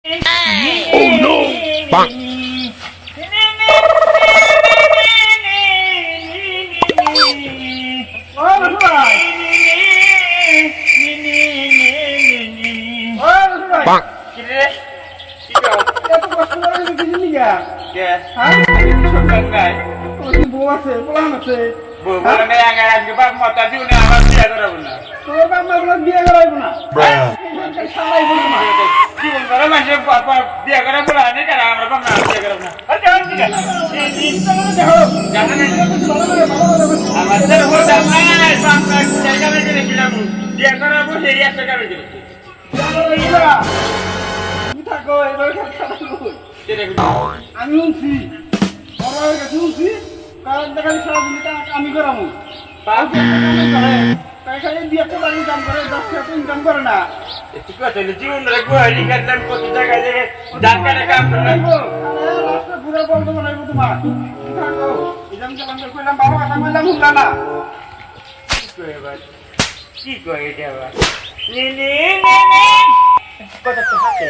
Oh no! Bang! Bang! আমি উঠছি বড় কাছে উঠছি কারণ দেখালি সারাদিনটা আমি করামু দিয়ে একটা বাড়ি ইনকাম করে 10 টাকা ইনকাম করে না ঘুরে বলতে মনে হয় তোমার কইলাম বাবা কথা বললাম শুনলা না কি কয় এটা আবার কথা তো হাতে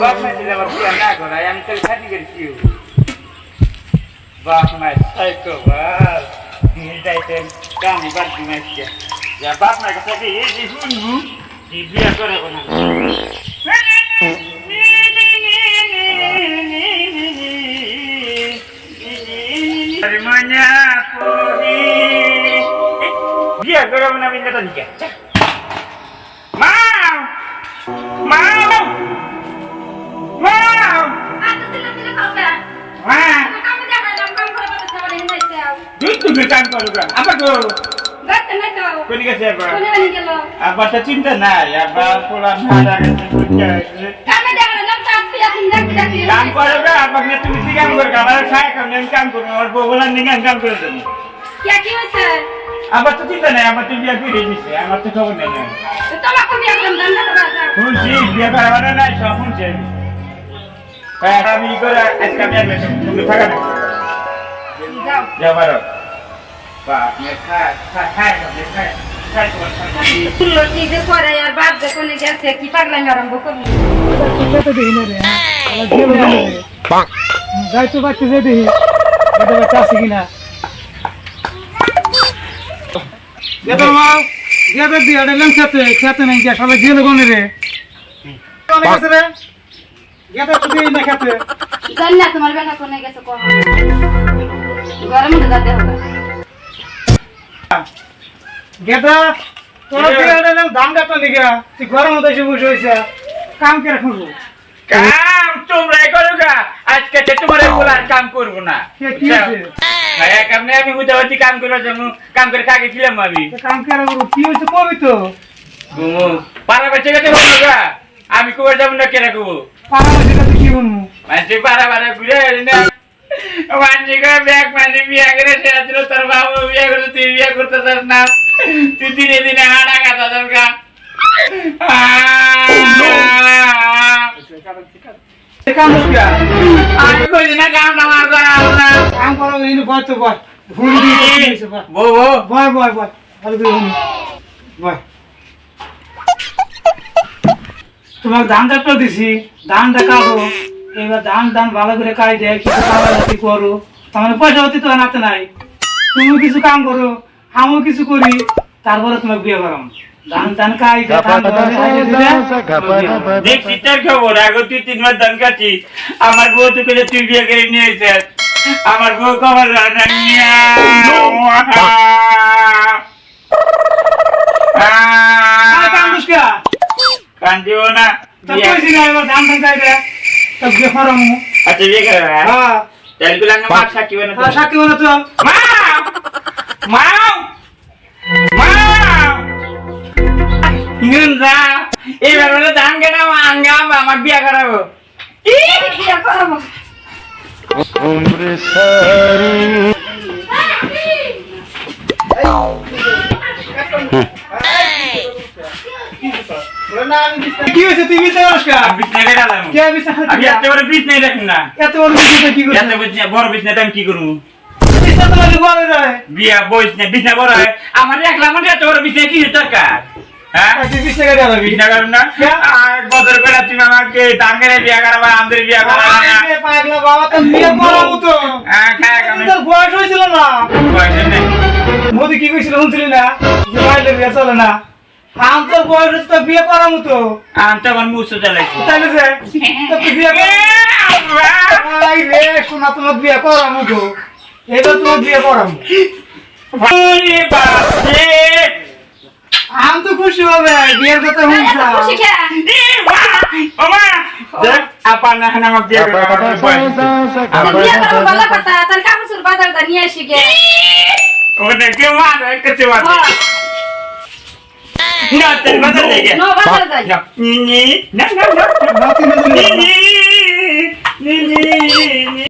বাপ মা দিলে আবার বিয়া না করায় আমি তো খাটি করছি বাপ মা সাইকো বাপ নিটাইতেন কাম বাদ দিমাইছে যা বাপ মা কথা কি এই যে শুনবু কি বিয়া করে না আরে মানা পহি বিয়া করে না বিয়া তো নিকে চিন্তা নাই আবার কাম করবে আপনাকে তুমি কি কাম করবে আমার খায় কাম আমি কাম করবো আমার বউ বলার নিয়ে কাম করে দেবো আমার তো চিন্তা নাই আমার তো বিয়া করে দিচ্ছে আমার তো খবর নেই শুনছি বিয়া করা নাই সব শুনছি আমি করে আজকে আমি তুমি থাকা নেই যাবার যাইতো বাচ্চা যে দেখি বাচ্চা আছে কিনা খেতে খেতে নাই সবাই গেলে গনে রে খেতে জানি না তোমার বেটা কোনে গেছে গরম মধ্যে যেতে হবে গেটা তোরা ধান কাটা নিগা তুই গরম মধ্যে এসে বসে হয়েছে কাম কে রাখবো কাম তোমরাই করো গা আজকে তোমার বলার কাম করবো না আমি হুদাহতি কাম করবার জন্য কাম করে কাকে ছিলাম আমি কাম কে রাখবো কি হয়েছে কবি তো পাড়া বাচ্চা কাছে বলবো গা আমি কবে যাবো না কে রাখবো পাড়া বাচ্চা কাছে কি বলবো মানুষ পাড়া পাড়া ঘুরে না মানুষ ব্যাগ মানে বিয়া করে সেরা ছিল তোর বাবু বিয়া করে তুই বিয়া করতে চাস না তুই দিনে দিনে হাঁটা কাটা দরকার আমি কইছি না কাম আমার করা না কাম করো ইনি বয় তো বয় ভুল দিয়েছে বউ বয় বয় বয় ভালো করে বয় তোমাকে ধানটা তো দিছি ধানটা কাটো এবার ধান ভালো করে কাই দেয় কিছু কামাই করো তাহলে পয়সা হতে তো হাতে নাই তুমি কিছু কাম করো আমিও কিছু করি তারপরে তোমাকে বিয়ে করাম ধান কাই দেখছি তোর খবর আগে তুই 3 মাস ধান কাটি আমার বউ তো করে তুই বিয়ে করে নিয়ে এসে আমার বউ খবর কান্দিও না ধান কাই দেয় বিয়ে করাম আচ্ছা বিয়ে করে তেলগুলো মা সাক্ষী বানা সাক্ষী বানা তো মা মা মা ইংরেজা এবার বলে ধান কেনা আঙ্গাম আমার বিয়া করাবো বিয়া করব কি হয়েছে তুই বিছনা নমস্কার বিছনা গেলাম কে বিছনা আমি এত বড় বিছনা রাখি না এত বড় বিছনা কি করছিস এত বড় বিছনা আমি কি করব বিছনা তো লাগে বড় রে বিয়া বইছ না বিছনা বড় হয় আমার একলা মনে এত বড় বিছনা কি দরকার হ্যাঁ তুই 20 টাকা দিয়ে দিবি বিনা করুন না আর বদর করে তুমি আমাকে দাঙ্গেরে বিয়া করাবা আমাদের বিয়া করাবা না আরে পাগলা বাবা তো বিয়ে করাবো তো হ্যাঁ খায় কামে তোর বয়স হয়েছিল না পয়সা নেই মোদি কি কইছিল শুনছিলি না যে বাইরে বিয়ে চলে না তোর বয়স হচ্ছে তো বিয়ে করাবো তো আমি তো আমার মুছো চালাইছি তাহলে যে তো তুই বিয়ে আই রে শোনা তোমার বিয়ে করাবো তো এবার তোমার বিয়ে করাবো ওরে বাপ রে আমি তো খুশি হবে বিয়ের কথা শুনছা খুশি খেয়া ওমা দেখ আপা না না আমাকে বিয়া করাবা বিয়ে করবো ভালো কথা তার কাপড় চুল বাজার দা নিয়ে আসি গে ওটা কে মার কাছে মার না তেল বাজার লেগে নো বাজার যাই না নি না নাতি নাতি নি নি নি